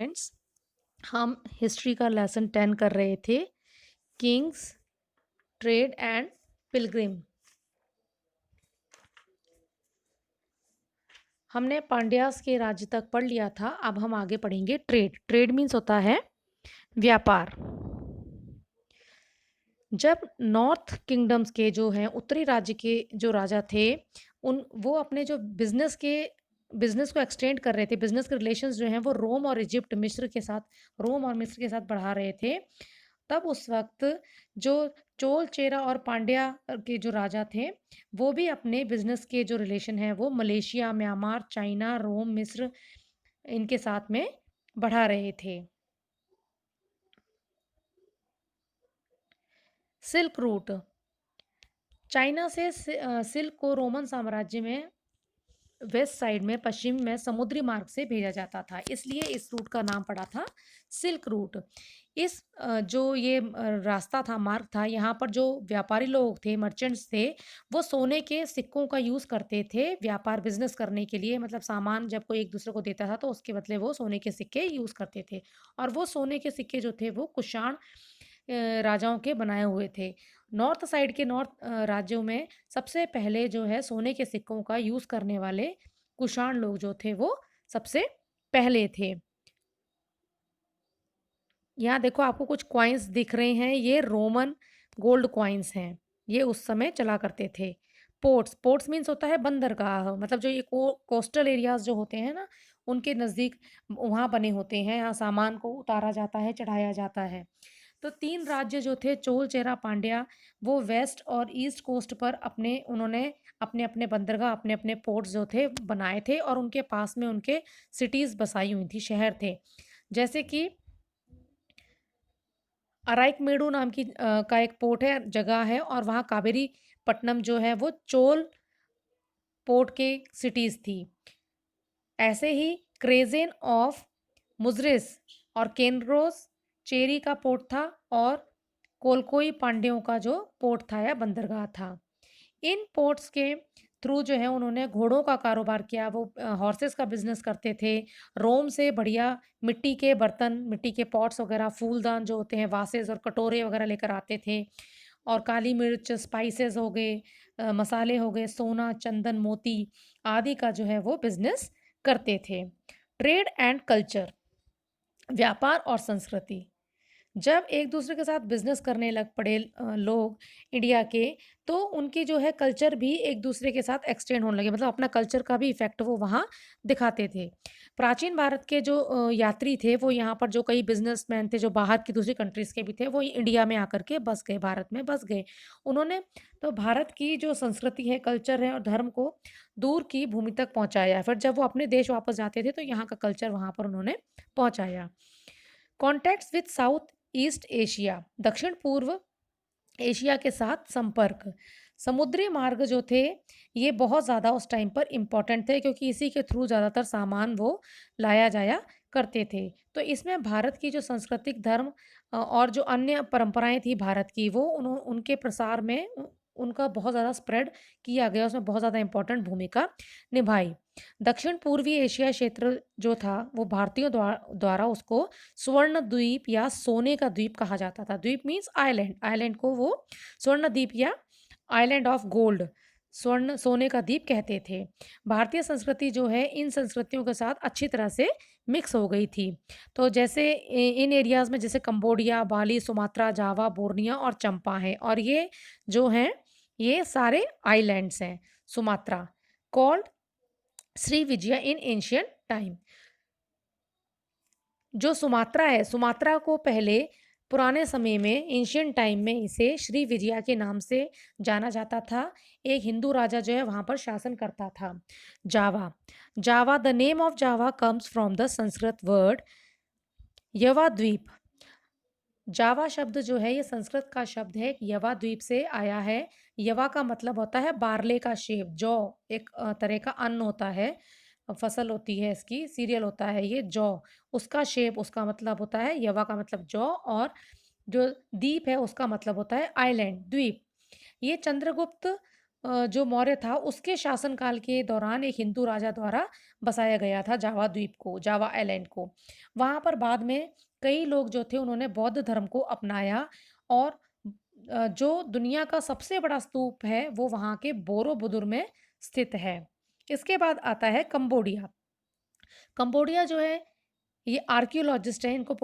Friends, हम history का lesson 10 कर रहे थे। Kings, trade and Pilgrim. हमने पांड्यास के राज्य तक पढ़ लिया था। अब हम आगे पढ़ेंगे ट्रेड। ट्रेड मीन्स होता है व्यापार। जब नॉर्थ किंगडम्स के जो हैं उत्तरी राज्य के जो राजा थे, उन वो अपने जो बिजनेस को एक्सटेंड कर रहे थे। बिजनेस के रिलेशंस जो हैं वो रोम और मिस्र के साथ बढ़ा रहे थे। तब उस वक्त जो चोल चेरा और पांड्या के जो राजा थे, वो भी अपने बिजनेस के जो रिलेशन है वो मलेशिया, म्यांमार, चाइना, रोम, मिस्र इनके साथ में बढ़ा रहे थे। Silk route. चाइना से सिल्क को रोमन साम्राज्य में वेस्ट साइड में पश्चिम में समुद्री मार्ग से भेजा जाता था, इसलिए इस रूट का नाम पड़ा था सिल्क रूट। इस जो ये रास्ता था, मार्ग था, यहाँ पर जो व्यापारी लोग थे, मर्चेंट्स थे, वो सोने के सिक्कों का यूज़ करते थे व्यापार बिजनेस करने के लिए। मतलब सामान जब कोई एक दूसरे को देता था तो उसके बदले वो सोने के सिक्के यूज़ करते थे। और वो सोने के सिक्के जो थे वो कुषाण राजाओं के बनाए हुए थे। नॉर्थ साइड के राज्यों में सबसे पहले जो है सोने के सिक्कों का यूज़ करने वाले कुषाण लोग जो थे वो सबसे पहले थे। यहाँ देखो आपको कुछ कॉइन्स दिख रहे हैं, ये रोमन गोल्ड कॉइन्स हैं। ये उस समय चला करते थे। पोर्ट्स, पोर्ट्स मीन्स होता है बंदरगाह। मतलब जो ये कोस्टल एरियाज जो होते हैं ना, उनके नज़दीक वहाँ बने होते हैं। यहाँ सामान को उतारा जाता है, चढ़ाया जाता है। तो 3 राज्य जो थे चोल, चेरा, पांड्या, वो वेस्ट और ईस्ट कोस्ट पर उन्होंने अपने-अपने बंदरगाह, अपने-अपने पोर्ट्स जो थे बनाए थे और उनके पास में उनके सिटीज़ बसाई हुई थी, शहर थे। जैसे कि अराइकमेडु नाम की का एक पोर्ट है, जगह है, और वहाँ कावेरी पट्टनम जो है वो चोल पोर्ट के सिटीज़ थी। ऐसे ही क्रेज़ेन ऑफ मुज़रिस और केनरोस चेरी का पोर्ट था, और कोलकोई पांड्यों का जो पोर्ट था या बंदरगाह था। इन पोर्ट्स के थ्रू जो है उन्होंने घोड़ों का कारोबार किया। वो हॉर्सेस का बिजनेस करते थे। रोम से बढ़िया मिट्टी के बर्तन, मिट्टी के पॉट्स वगैरह, फूलदान जो होते हैं, वासेस और कटोरे वगैरह लेकर आते थे। और काली मिर्च, स्पाइसेस हो गए, मसाले हो गए, सोना, चंदन, मोती आदि का जो है वो बिजनेस करते थे। ट्रेड एंड कल्चर, व्यापार और संस्कृति। जब एक दूसरे के साथ बिजनेस करने लग पड़े लोग इंडिया के, तो उनकी जो है कल्चर भी एक दूसरे के साथ एक्सटेंड होने लगे। मतलब अपना कल्चर का भी इफेक्ट वो वहाँ दिखाते थे। प्राचीन भारत के जो यात्री थे, वो यहाँ पर जो कई बिजनेसमैन थे जो बाहर की दूसरी कंट्रीज के भी थे, वो इंडिया में आकर के बस गए, भारत में बस गए। उन्होंने तो भारत की जो संस्कृति है, कल्चर है और धर्म को दूर की भूमि तक पहुँचाया। फिर जब वो अपने देश वापस जाते थे तो यहाँ का कल्चर वहाँ पर उन्होंने पहुँचाया। Contacts with south east Asia, दक्षिण पूर्व एशिया के साथ संपर्क। समुद्री मार्ग जो थे ये बहुत ज़्यादा उस टाइम पर इम्पोर्टेंट थे, क्योंकि इसी के थ्रू ज़्यादातर सामान वो लाया जाया करते थे। तो इसमें भारत की जो सांस्कृतिक धर्म और जो अन्य परंपराएं थी भारत की, वो उनके प्रसार में उनका बहुत ज़्यादा स्प्रेड किया गया, उसमें बहुत ज़्यादा इम्पोर्टेंट भूमिका निभाई। दक्षिण पूर्वी एशिया क्षेत्र जो था वो भारतीयों द्वारा उसको स्वर्ण द्वीप या सोने का द्वीप कहा जाता था। द्वीप मीन्स आइलैंड, आइलैंड को वो स्वर्ण द्वीप या आइलैंड ऑफ गोल्ड, स्वर्ण सोने का द्वीप कहते थे। भारतीय संस्कृति जो है इन संस्कृतियों के साथ अच्छी तरह से मिक्स हो गई थी। तो जैसे इन एरियाज में जैसे कंबोडिया, बाली, सुमात्रा, जावा, बोर्निया और चंपा है, और ये जो हैं ये सारे आइलैंड्स हैं। Sumatra called Shri Vijaya in ancient time. जो सुमात्रा है, सुमात्रा को पहले पुराने समय में एंशियंट टाइम में इसे श्री विजया के नाम से जाना जाता था। एक हिंदू राजा जो है वहाँ पर शासन करता था। Java, Java the name of Java comes from the Sanskrit word Yava Dvipa. जावा शब्द जो है ये संस्कृत का शब्द है, यवा द्वीप से आया है। यवा का मतलब होता है बार्ले का शेप, जौ एक तरह का अन्न होता है, फसल होती है इसकी, सीरियल होता है ये जौ, उसका शेप, उसका मतलब होता है यवा का मतलब जौ, और जो द्वीप है उसका मतलब होता है आइलैंड, द्वीप। ये चंद्रगुप्त जो मौर्य था उसके शासनकाल के दौरान एक हिंदू राजा द्वारा बसाया गया था जावा द्वीप को, जावा आइलैंड को। वहाँ पर बाद में कई लोग जो थे उन्होंने बौद्ध धर्म को अपनाया और जो दुनिया का सबसे बड़ा स्तूप है वो वहाँ के बोरोबुदुर में स्थित है। इसके बाद आता है कंबोडिया जो है ये आर्कियोलॉजिस्ट हैं, इनको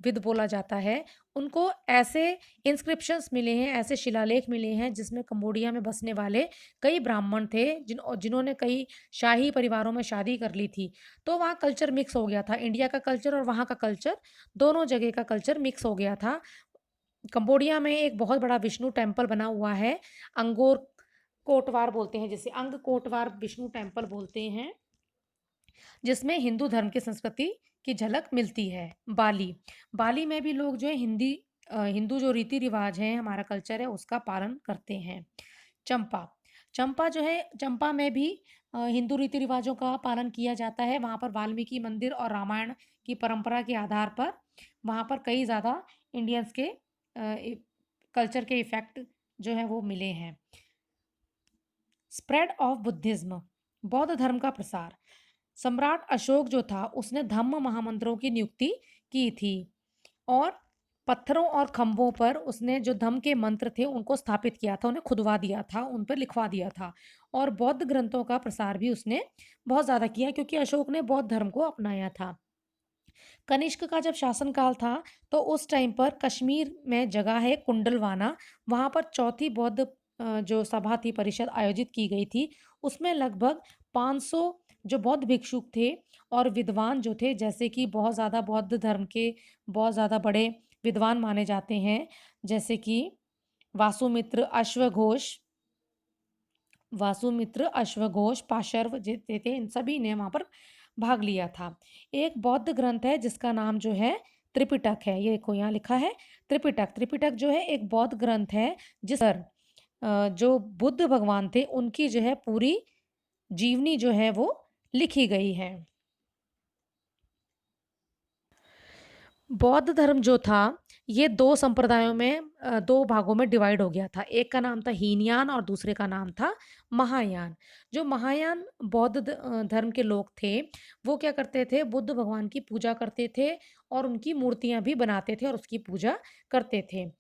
विद बोला जाता है। उनको ऐसे इंस्क्रिप्शंस मिले हैं, ऐसे शिलालेख मिले हैं जिसमें कंबोडिया में बसने वाले कई ब्राह्मण थे जिन्होंने कई शाही परिवारों में शादी कर ली थी। तो वहाँ कल्चर मिक्स हो गया था, इंडिया का कल्चर और वहाँ का कल्चर, दोनों जगह का कल्चर मिक्स हो गया था। कंबोडिया में एक बहुत बड़ा विष्णु टेम्पल बना हुआ है, अंगोर कोटवार बोलते हैं जिसे, अंग कोटवार विष्णु टेम्पल बोलते हैं, जिसमें हिंदू धर्म की संस्कृति की झलक मिलती है। बाली में भी लोग जो है हिंदू जो रीति रिवाज है, हमारा कल्चर है, उसका पालन करते हैं। चंपा चंपा में भी हिंदू रीति रिवाजों का पालन किया जाता है। वहाँ पर वाल्मीकि मंदिर और रामायण की परंपरा के आधार पर वहाँ पर कई ज़्यादा इंडियंस के कल्चर के इफेक्ट जो है वो मिले हैं। स्प्रेड ऑफ बुद्धिज्म, बौद्ध धर्म का प्रसार। सम्राट अशोक जो था उसने धम्म महामंत्रों की नियुक्ति की थी और पत्थरों और खंभों पर उसने जो धम्म के मंत्र थे उनको स्थापित किया था, उन्हें खुदवा दिया था, उन पर लिखवा दिया था और बौद्ध ग्रंथों का प्रसार भी उसने बहुत ज़्यादा किया क्योंकि अशोक ने बौद्ध धर्म को अपनाया था। कनिष्क का जब शासनकाल था तो उस टाइम पर कश्मीर में जगह है कुंडलवाना, वहाँ पर चौथी बौद्ध जो सभा थी, परिषद आयोजित की गई थी। उसमें लगभग 500 जो बौद्ध भिक्षुक थे और विद्वान जो थे, जैसे कि बहुत ज़्यादा बौद्ध धर्म के बहुत ज़्यादा बड़े विद्वान माने जाते हैं, जैसे कि वासुमित्र अश्वघोष पाशर्व जितने थे, इन सभी ने वहाँ पर भाग लिया था। एक बौद्ध ग्रंथ है जिसका नाम जो है त्रिपिटक है, ये देखो यहाँ लिखा है त्रिपिटक जो है एक बौद्ध ग्रंथ है जिस पर जो बुद्ध भगवान थे उनकी जो है पूरी जीवनी जो है वो लिखी गई है। बौद्ध धर्म जो था ये दो संप्रदायों में दो भागों में डिवाइड हो गया था। एक का नाम था हीनयान और दूसरे का नाम था महायान। जो महायान बौद्ध धर्म के लोग थे वो क्या करते थे, बुद्ध भगवान की पूजा करते थे और उनकी मूर्तियां भी बनाते थे और उसकी पूजा करते थे।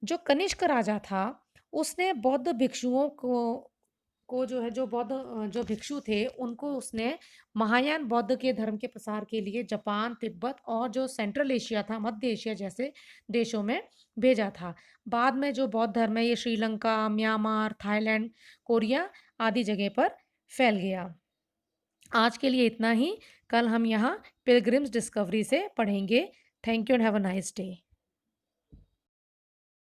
जो कनिष्क राजा था उसने बौद्ध भिक्षुओं को जो है जो बौद्ध जो भिक्षु थे उनको उसने महायान बौद्ध के धर्म के प्रसार के लिए जापान, तिब्बत और जो सेंट्रल एशिया था, मध्य एशिया जैसे देशों में भेजा था। बाद में जो बौद्ध धर्म है ये श्रीलंका, म्यांमार, थाईलैंड, कोरिया आदि जगह पर फैल गया। आज के लिए इतना ही। कल हम यहाँ पिलग्रिम्स डिस्कवरी से पढ़ेंगे। Thank you and have a nice day.